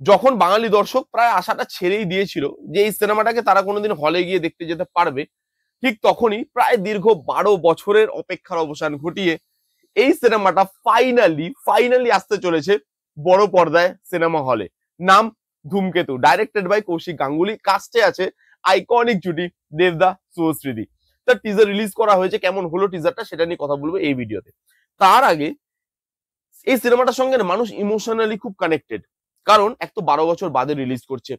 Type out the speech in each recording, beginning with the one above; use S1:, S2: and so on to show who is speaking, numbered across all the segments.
S1: যখন বাঙালি দর্শক প্রায় আশাটা ছেড়েই দিয়েছিল যে এই সিনেমাটাকে তারা কোনোদিন হলে গিয়ে দেখতে যেতে পারবে, ঠিক তখনই প্রায় দীর্ঘ 12 বছরের অপেক্ষার অবসান ঘটিয়ে এই সিনেমাটা ফাইনালি আসতে চলেছে বড় পর্দায় সিনেমা হলে। নাম ধূমকেতু, ডাইরেক্টেড বাই কৌশিক গাঙ্গুলি, কাস্টে আছে আইকনিক জুটি দেবদা শুভশ্রীদি। তার টিজার রিলিজ করা হয়েছে, কেমন হলো টিজারটা সেটা নিয়ে কথা বলবো এই ভিডিওতে। তার আগে এই সিনেমাটার সঙ্গে মানুষ ইমোশনালি খুব কানেক্টেড, কারণ এক তো 12 বছর বাদে রিলিজ করছে।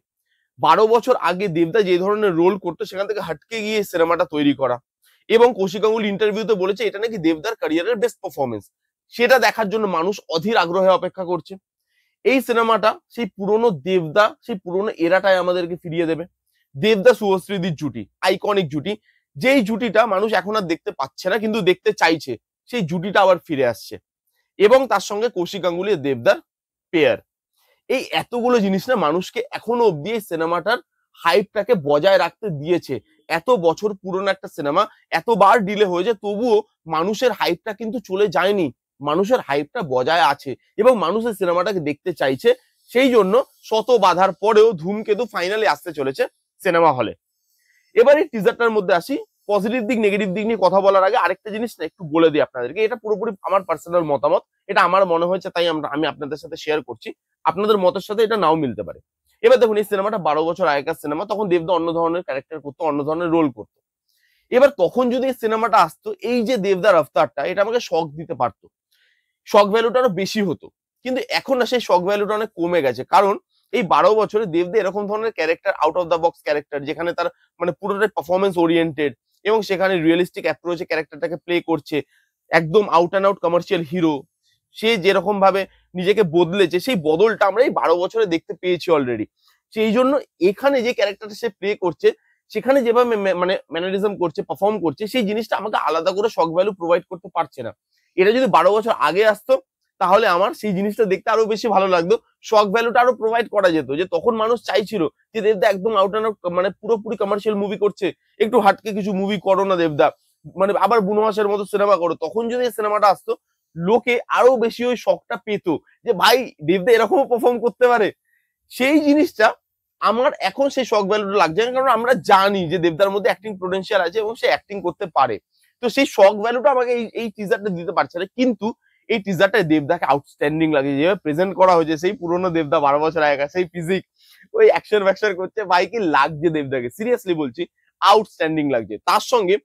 S1: 12 বছর আগে দেবদা যে ধরনের রোল করতো সেখান থেকে হাটকে গিয়ে সিনেমাটা তৈরি করা, এবং কৌশিক গাঙ্গুলি ইন্টারভিউতে বলেছে এটা নাকি দেবদার ক্যারিয়ারের বেস্ট পারফরমেন্স। সেটা দেখার জন্য মানুষ অধীর আগ্রহে অপেক্ষা করছে। এই সিনেমাটা সেই পুরনো দেবদা, সেই পুরনো এরাটায় আমাদেরকে ফিরিয়ে দেবে। দেবদা শুভশ্রীদির জুটি, আইকনিক জুটি, যেই জুটিটা মানুষ এখন আর দেখতে পাচ্ছে না কিন্তু দেখতে চাইছে, সেই জুটিটা আবার ফিরে আসছে। এবং তার সঙ্গে কৌশিক গাঙ্গুলি দেবদার পেয়ার। এই এতগুলো জিনিস না মানুষকে এখনো অব্দি এই সিনেমাটার হাইপটাকে বজায় রাখতে দিয়েছে। এত বছর পুরনো একটা সিনেমা, এতবার ডিলে হয়েছে, তবুও মানুষের হাইপটা কিন্তু চলে যায়নি, মানুষের হাইপটা বজায় আছে এবং মানুষের সিনেমাটাকে দেখতে চাইছে। সেই জন্য শত বাধার পরেও ধূমকেতু ফাইনালি আসতে চলেছে সিনেমা হলে। এবার এই টিজারটার মধ্যে আসি। পজিটিভ দিক নেগেটিভ দিক নিয়ে কথা বলার আগে আরেকটা জিনিস না একটু বলে দিই আপনাদেরকে, এটা পুরোপুরি আমার পার্সোনাল মতামত, এটা আমার মনে হয়েছে তাই আমি আপনাদের সাথে শেয়ার করছি, আপনাদের মতের সাথে এটা নাও মিলতে পারে। এবার দেখুন, এই সিনেমাটা 12 বছর আগেকার সিনেমা, তখন দেবদা অন্য ধরনের ক্যারেক্টার করতো, অন্য ধরনের রোল করতো। এবার তখন যদি এই সিনেমাটা আসতো, এই যে দেবদার আফতারটা, এটা আমাকে শক দিতে পারতো, শক ভ্যালুটা আরো বেশি হতো। কিন্তু এখন না, সেই শক ভ্যালুটা অনেক কমে গেছে, কারণ এই 12 বছরে দেবদা এরকম ধরনের character, out of the box character, যেখানে তার মানে পুরোটাই পারফরমেন্স ওরিয়েন্টেড এবং সেখানে রিয়েলিস্টিক অ্যাপ্রোচে ক্যারেক্টারটাকে প্লে করছে, একদম out and out commercial hero. সে যেরকম ভাবে নিজেকে বদলেছে, সেই বদলটা আমরা এই 12 বছরে দেখতে পেয়েছি অলরেডি। সেই জন্য এখানে যে ক্যারেক্টারটা সে প্লে করছে, সেখানে যেভাবে মানে ম্যানারিজম করছে, পারফর্ম করছে, সেই জিনিসটা আমাকে আলাদা করে শক ভ্যালু প্রোভাইড করতে পারছে না। এটা যদি 12 বছর আগে আসতো, তাহলে আমার সেই জিনিসটা দেখতে আরো বেশি ভালো লাগতো, শক ভ্যালুটা আরো প্রোভাইড করা যেত, যে তখন মানুষ চাইছিল যে দেবদা একদম আউট অ্যান্ড আউট মানে পুরোপুরি কমার্শিয়াল মুভি করছে, একটু হাটকে কিছু মুভি করো না দেবদা, মানে আবার বুনোহাসের মতো সিনেমা করো। তখন যদি এই সিনেমাটা আসতো, লোকে আরো বেশি ওই শকটা পেত যে ভাই দেবদা এরকমও পারফর্ম করতে পারে। সেই জিনিসটা আমার এখন সেই শক ভ্যালুটা লাগছে না, কারণ আমরা জানি যে দেবদার মধ্যে অ্যাক্টিং পোটেনশিয়াল আছে এবং সে অ্যাক্টিং করতে পারে। তো সেই শক ভ্যালুটা আমাকে এই টিজারটা দিতে পারছে না। কিন্তু এই টিজারটা দেবদাকে আউটস্ট্যান্ডিং লাগে, যেভাবে প্রেজেন্ট করা হয়েছে, সেই পুরোনো দেবদা 12 বছর আগে, সেই ফিজিক, ওই অ্যাকশন ফ্যাকশন করছে, ভাই কি লাগছে দেবদাকে, সিরিয়াসলি বলছি, আউটস্ট্যান্ডিং লাগছে। তার সঙ্গে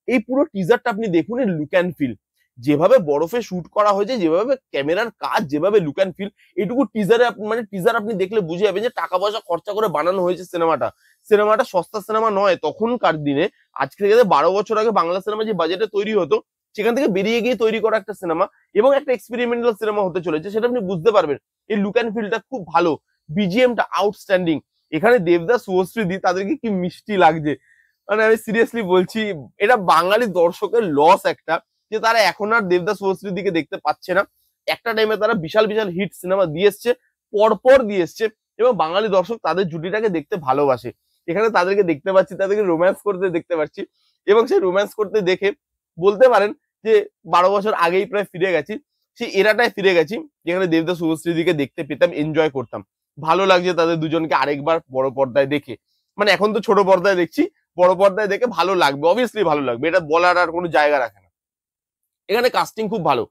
S1: এই পুরো টিজারটা আপনি দেখুন, এর লুক অ্যান্ড ফিল, যেভাবে বরফে শুট করা হয়েছে, যেভাবে ক্যামেরার কাজ, যেভাবে লুক অ্যান্ড ফিল, এটুকু টিজারে মানে টিজার আপনি দেখলে বুঝে যাবেন যে টাকা পয়সা খরচা করে বানানো হয়েছে সিনেমাটা। সিনেমাটা সস্তা সিনেমা নয় তখনকার দিনে। আজকে থেকে 12 বছর আগে বাংলা সিনেমা যে বাজেটে তৈরি হতো, সেখান থেকে বেরিয়ে গিয়ে তৈরি করা একটা সিনেমা এবং একটা এক্সপেরিমেন্টাল সিনেমা হতে চলেছে, সেটা আপনি বুঝতে পারবেন। এই লুক অ্যান্ড ফিলটা খুব ভালো, বিজিএমটা আউটস্ট্যান্ডিং। এখানে দেবদাস শুভশ্রীদি, তাদেরকে কি মিষ্টি লাগছে, মানে আমি সিরিয়াসলি বলছি, এটা বাঙালি দর্শকের লস একটা, যে তারা এখন আর দেবদাস শুভশ্রীর দিকে দেখতে পাচ্ছে না। একটা টাইমে তারা বিশাল বিশাল হিট সিনেমা দিয়ে এসছে, পরপর দিয়ে এসছে, এবং বাঙালি দর্শক তাদের জুটিটাকে দেখতে ভালোবাসে। এখানে তাদেরকে দেখতে পাচ্ছি, তাদেরকে রোম্যান্স করতে দেখতে পাচ্ছি, এবং সেই রোম্যান্স করতে দেখে বলতে পারেন যে 12 বছর আগেই প্রায় ফিরে গেছি, সেই এরাটায় ফিরে গেছি, যেখানে দেবদাস শুভশ্রীদিকে দেখতে পেতাম, এনজয় করতাম। ভালো লাগছে তাদের দুজনকে আরেকবার বড় পর্দায় দেখে। মানে এখন তো ছোট পর্দায় দেখছি, বড় পর্দায় দেখে ভালো লাগবে, অবভিয়াসলি ভালো লাগবে, এটা বলার আর কোনো জায়গা রাখে না। এখানে কাস্টিং খুব ভালো,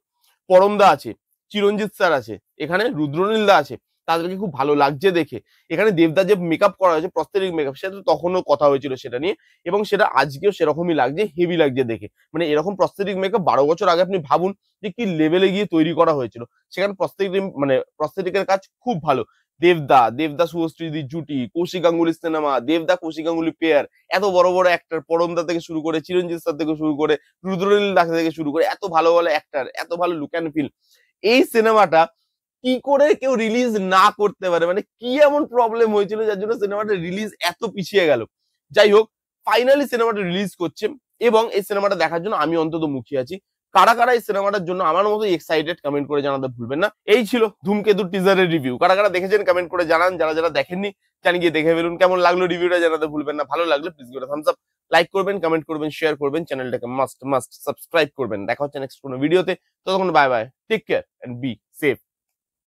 S1: পরমদা আছে, চিরঞ্জিত স্যার আছে, এখানে রুদ্রনীল দা আছে, তাদেরকে খুব ভালো লাগছে দেখে। এখানে দেবদা যে মেকআপ করা হয়েছে, প্রস্থেটিক মেকআপ, সেটা তো তখনও কথা হয়েছিল সেটা নিয়ে, এবং সেটা আজকেও সেরকমই লাগছে, হেভি লাগছে দেখে। মানে এরকম প্রস্থেটিক মেকআপ 12 বছর আগে আপনি ভাবুন যে কি লেভেলে গিয়ে তৈরি করা হয়েছিল। সেখানে প্রস্থেটিকের কাজ খুব ভালো। দেবদা শুভশ্রীদির জুটি, কৌশিক গাঙ্গুলি সিনেমা, দেবদা কৌশিক গাঙ্গুলি পেয়ার, এত বড় বড় অ্যাক্টর, পরমদা থেকে শুরু করে, চিরঞ্জিত স্যার থেকে শুরু করে, রুদ্রনীল দা থেকে শুরু করে, এত ভালো ভালো অ্যাক্টর, এত ভালো লুক অ্যান্ড ফিল। এই সিনেমাটা কি করে কেউ রিলিজ না করতে পারে, মানে কি এমন প্রবলেম হয়েছিল যার জন্য সিনেমাটা রিলিজ এত পিছিয়ে গেল। যাই হোক, ফাইনালি সিনেমাটা রিলিজ করছে, এবং এই সিনেমাটা দেখার জন্য আমি অন্তত মুখিয়ে আছি। কারা কারা এই সিনেমাটার জন্য আমার মতো এক্সাইটেড, কমেন্ট করে জানাতে ভুলবেন না। এই ছিল ধূমকেতু টিজারের রিভিউ। কারা কারা দেখেছেন কমেন্ট করে জানান, যারা যারা দেখেননি জানি গিয়ে দেখে ফেলুন। কেমন লাগলো রিভিউটা জানাতে ভুলবেন না। ভালো লাগলে প্লিজ গিয়ে থামস আপ, লাইক করবেন, কমেন্ট করবেন, শেয়ার করবেন, চ্যানেলটাকে মাস্ট সাবস্ক্রাইব করবেন। দেখা হচ্ছে নেক্সট কোনো ভিডিওতে। ততক্ষণ bye bye, take care and be safe.